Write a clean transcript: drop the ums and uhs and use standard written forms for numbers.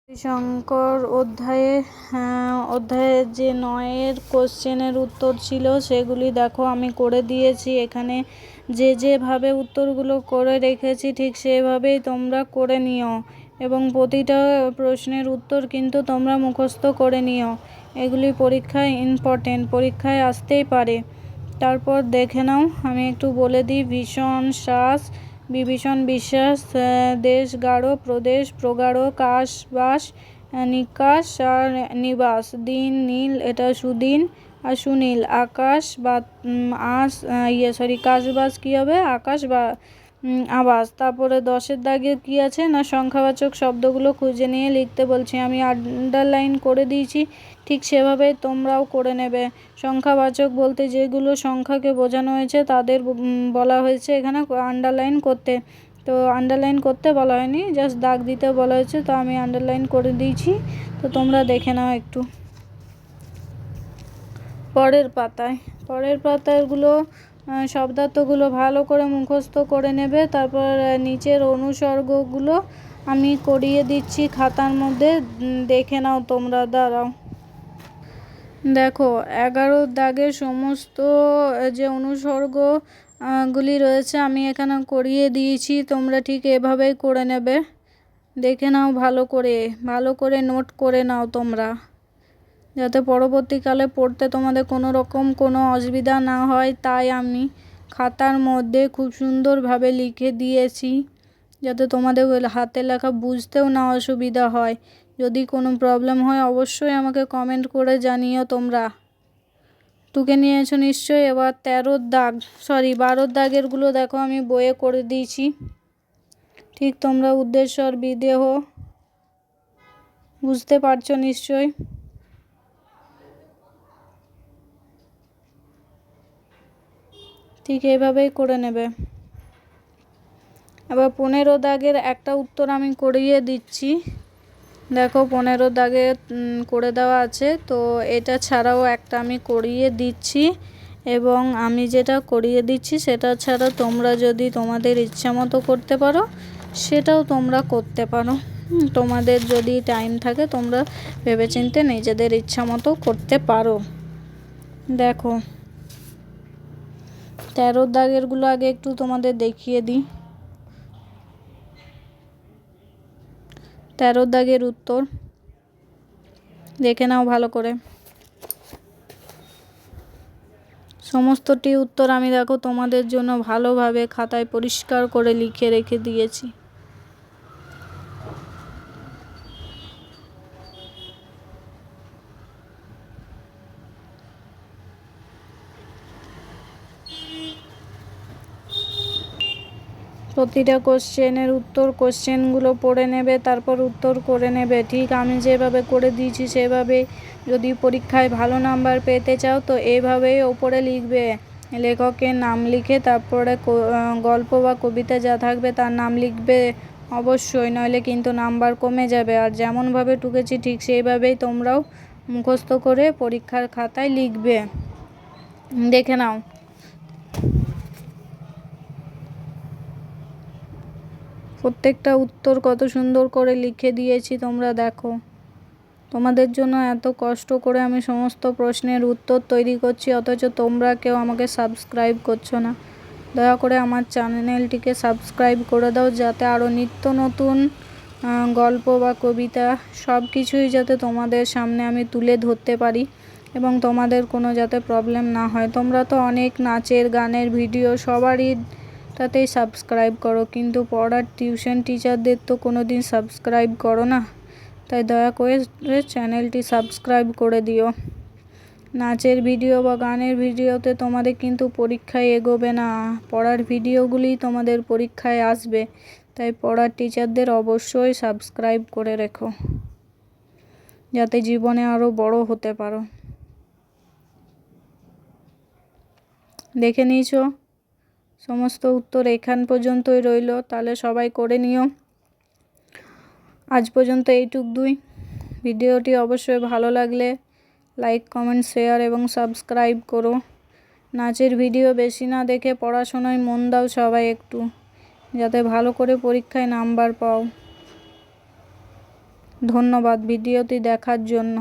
শঙ্কর অধ্যায়ের যে 9 কোশ্চেনের উত্তর ছিল সেগুলি দেখো আমি করে দিয়েছি। এখানে যেভাবে উত্তরগুলো করে রেখেছি ঠিক সেভাবেই তোমরা করে নিও এবং প্রতিটা প্রশ্নের উত্তর কিন্তু তোমরা মুখস্থ করে নিও। এগুলি পরীক্ষায় ইম্পর্টেন্ট, পরীক্ষায় আসতেই পারে। তারপর দেখে নাও, আমি একটু বলে দিই। ভীষণ শ্বাস, বিভীষণ বিশ্বাস, দেশ গাঢ়, প্রদেশ প্রগাঢ়, কাশ বাস, নিকাশ আর নিবাস, দিন নীল, এটা সুদিন আর সুনীল, আকাশ বা কাশবাস কী হবে, আকাশ বা আবাস। তারপরে 10-এর দাগে কী আছে না, সংখ্যাবাচক শব্দগুলো খুঁজে নিয়ে লিখতে বলছি। আমি আন্ডারলাইন করে দিয়েছি, ঠিক সেভাবে তোমরাও করে নেবে। সংখ্যাবাচক বলতে যেগুলো সংখ্যাকে বোঝানো হয়েছে তাদের বলা হয়েছে এখানে আন্ডারলাইন করতে। তো আন্ডারলাইন করতে বলা হয়নি, জাস্ট দাগ দিতে বলা হয়েছে, তো আমি আন্ডারলাইন করে দিয়েছি। তো তোমরা দেখে নাও একটু। পরের পাতাগুলো শব্দার্থগুলো ভালো করে মুখস্থ করে নেবে। তারপর নিচের অনুসর্গগুলো আমি করিয়ে দিচ্ছি খাতার মধ্যে, দেখে নাও তোমরা। দাঁড়াও, দেখো 11 দাগের সমস্ত যে অনুসর্গ গুলি রয়েছে আমি এখানে করিয়ে দিয়েছি। তোমরা ঠিক এভাবেই করে নেবে, দেখে নাও ভালো করে নোট করে নাও তোমরা, যাতে পরবর্তীকালে পড়তে তোমাদের কোনো রকম কোনো অসুবিধা না হয়। তাই আমি খাতার মধ্যে খুব সুন্দরভাবে লিখে দিয়েছি, যাতে তোমাদের হাতে লেখা বুঝতেও না অসুবিধা হয়। যদি কোনো প্রবলেম হয় অবশ্যই আমাকে কমেন্ট করে জানিও তোমরা। টুকে নিয়েছো নিশ্চয়ই। এবার 12 দাগেরগুলো দেখো আমি বইয়ে করে দিয়েছি। ঠিক তোমরা উদ্দেশ্য আর বিদেহ বুঝতে পারছো নিশ্চয়ই। ঠিক এইভাবেই করে নেবে। এবার 15 দাগের একটা উত্তর আমি করিয়ে দিচ্ছি। দেখো 15 দাগে করে দেওয়া আছে, তো এটা ছাড়াও একটা আমি করিয়ে দিচ্ছি। এবং আমি যেটা করিয়ে দিচ্ছি সেটা ছাড়া তোমরা যদি তোমাদের ইচ্ছা মতো করতে পারো সেটাও তোমরা করতে পারো। তোমাদের যদি টাইম থাকে তোমরা ভেবেচিন্তে নিজেদের ইচ্ছা মতো করতে পারো। দেখো 13 দাগেরগুলো আগে একটু তোমাদের দেখিয়ে দিই। 13 দাগের উত্তর দেখে নাও ভালো করে। সমস্তটি উত্তর আমি দেখো তোমাদের জন্য ভালোভাবে খাতায় পরিষ্কার করে লিখে রেখে দিয়েছি। প্রতিটা কোশ্চেনের উত্তর কোশ্চেনগুলো পড়ে নেবে, তারপর উত্তর করে নেবে। ঠিক আমি যেভাবে করে দিয়েছি সেভাবে যদি পরীক্ষায় ভালো নাম্বার পেতে চাও তো এইভাবেই ওপরে লিখবে, লেখকের নাম লিখে তারপরে গল্প বা কবিতা যা থাকবে তার নাম লিখবে অবশ্যই, নইলে কিন্তু নাম্বার কমে যাবে। আর যেমনভাবে টুকেছি ঠিক সেইভাবেই তোমরাও মুখস্থ করে পরীক্ষার খাতায় লিখবে। দেখে নাও। প্রত্যেকটা উত্তর কত সুন্দর করে লিখে দিয়েছি তোমরা দেখো। তোমাদের জন্য এত কষ্ট করে আমি সমস্ত প্রশ্নের উত্তর তৈরি করছি, অথচ তোমরা কেউ আমাকে সাবস্ক্রাইব করছো না। দয়া করে আমার চ্যানেলটিকে সাবস্ক্রাইব করে দাও, যাতে আরও নিত্য নতুন গল্প বা কবিতা সব কিছুই যাতে তোমাদের সামনে আমি তুলে ধরতে পারি এবং তোমাদের কোনো যাতে প্রবলেম না হয়। তোমরা তো অনেক নাচের গানের ভিডিও সবারই তাতেই সাবস্ক্রাইব করো, কিন্তু পড়ার টিউশন টিচারদের তো কোনো দিন সাবস্ক্রাইব করো না। তাই দয়া করে চ্যানেলটি সাবস্ক্রাইব করে দিও। নাচের ভিডিও বা গানের ভিডিওতে তোমাদের কিন্তু পরীক্ষায় এগোবে না, পড়ার ভিডিওগুলিই তোমাদের পরীক্ষায় আসবে। তাই পড়ার টিচারদের অবশ্যই সাবস্ক্রাইব করে রেখো, যাতে জীবনে আরও বড় হতে পারো। দেখে নিয়েছো? সমস্ত উত্তর এখান পর্যন্তই রইল, তাহলে সবাই করে নিও। আজ পর্যন্ত এইটুকুই। ভিডিওটি অবশ্যই ভালো লাগলে লাইক, কমেন্ট, শেয়ার এবং সাবস্ক্রাইব করো। নাচের ভিডিও বেশি না দেখে পড়াশোনায় মন দাও সবাই একটু, যাতে ভালো করে পরীক্ষায় নাম্বার পাও। ধন্যবাদ ভিডিওটি দেখার জন্য।